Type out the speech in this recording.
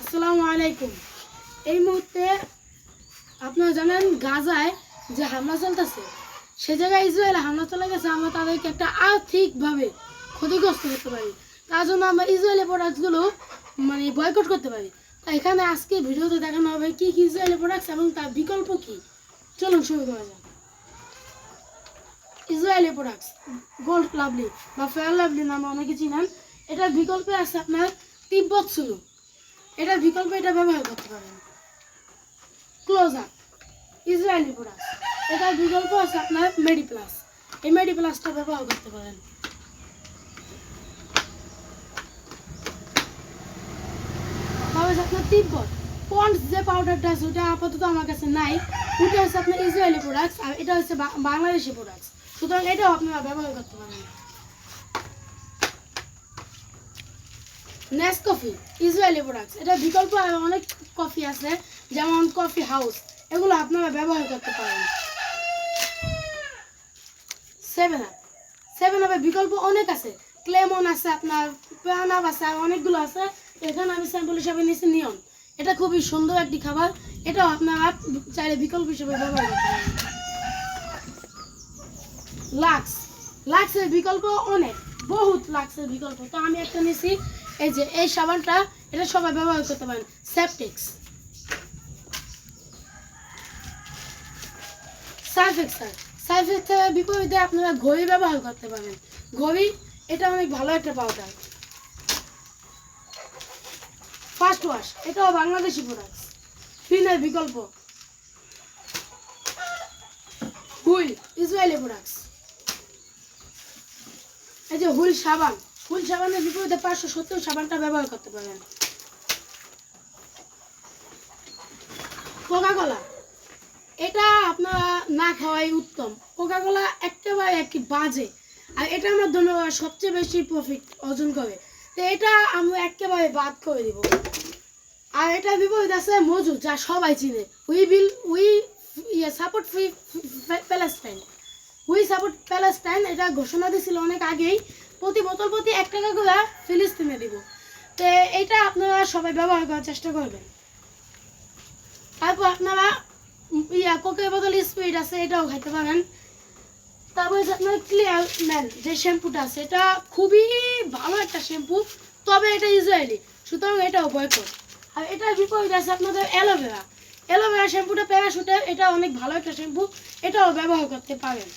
আসসালামু আলাইকুম। এই মুহূর্তে আপনারা জানেন গাজায় যে হামলা চলতেছে, সে জায়গায় ইসরায়েলে হামলা চলে গেছে। আমরা তাদেরকে একটা আর্থিকভাবে ক্ষতিগ্রস্ত করতে পারি, তার জন্য আমরা ইসরায়েলি প্রোডাক্টসগুলো বয়কট করতে পারি। তাই এখানে আজকে ভিডিওতে দেখানো হবে কি কি ইসরায়েলি প্রোডাক্টস এবং তার বিকল্প কি। চলুন শুরু করা যাক। ইসরায়েলি প্রোডাক্টস গোল্ড লাভলি বা ফেয়ার লাভলি নামে অনেকে চিনেন। এটার বিকল্পে আছে আপনার তিব্বত সুলু। এটার বিকল্প এটা ব্যবহার করতে পারেন। ক্লোজ আপ ইসরায়েলি প্রোডাক্ট, এটার বিকল্প আছে আপনার মেডিপ্লাস। এই মেডিপ্লাসটা ব্যবহার করতে পারেন। তারপরে আপনার তিব্বত পন্ডস যে পাউডারটা আছে ওটা আপাতত আমার কাছে নাই। ওটা হচ্ছে আপনার ইসরায়েলি প্রোডাক্টস আর এটা হচ্ছে বাংলাদেশি প্রোডাক্টস, সুতরাং এটাও আপনারা ব্যবহার করতে পারেন। নেসকফি ইসরায়েলি প্রোডাক্টস, এটা বিকল্প আর অনেক কফি আছে, যেমন কফি হাউস, এগুলো আপনারা ব্যবহার করতে পারেন। সেভেন আপের বিকল্প অনেক আছে, ক্লেমন আছে, আপনার প্রাণ আপ আছে, আর অনেকগুলো আছে। এখানে আমি স্যাম্পল হিসাবে নিয়েছি নিয়ন। এটা খুবই সুন্দর একটি খাবার, এটাও আপনারা চাইলে বিকল্প হিসেবে ব্যবহার করতে পারেন। লাক্সের বিকল্প অনেক, বহুত লাক্সের বিকল্প। তো আমি একটা নিয়েছি, এই যে এই সাবানটা, এটা সবাই ব্যবহার করতে পারেন। সেপটেক্স সার্ফেক্সারের বিপরীতে আপনারা ঘড়ি ব্যবহার করতে পারেন। ঘড়ি এটা অনেক ভালো একটা পাউডার। ফার্স্ট ওয়াশ, এটাও বাংলাদেশি প্রোডাক্টস, ফিনের বিকল্প। হুইল ইসরায়েলি প্রোডাক্টস, এই যে হুইল সাবানের বিপরীতে 570 সাবানটা ব্যবহার করতে পারেন। কোকাকোলা, এটা আপনারা না খাওয়াই উত্তম। কোকাকোলা একেবারে একটি বাজে, আর এটার মাধ্যমে ওরা সবচেয়ে বেশি প্রফিট অর্জন করে, তো এটা আমরা একেবারে বাদ করে দিব। আর এটার বিপরীত আছে মজু, যা সবাই চিনে। উই সাপোর্ট ফ্রি প্যালেস্টাইন, এটা ঘোষণা দিয়েছিল অনেক আগেই, প্রতি বোতল প্রতি 1 টাকা করে ফিলিস্তিনে দিব। তো এটা আপনারা সবাই ব্যবহার করার চেষ্টা করবেন। তারপর আপনারা কোকের বোতল স্পিড আছে, এটাও খাইতে পারেন। তারপরে আপনার ক্লিয়ার ম্যান যে শ্যাম্পুটা আছে, এটা খুবই ভালো একটা শ্যাম্পু, তবে এটা ইসরায়েলি, সুতরাং এটাও বয়কট। আর এটার বিপরীত আছে আপনাদের অ্যালোভেরা শ্যাম্পুটা প্যারাশুটের, এটা অনেক ভালো একটা শ্যাম্পু, এটাও ব্যবহার করতে পারেন।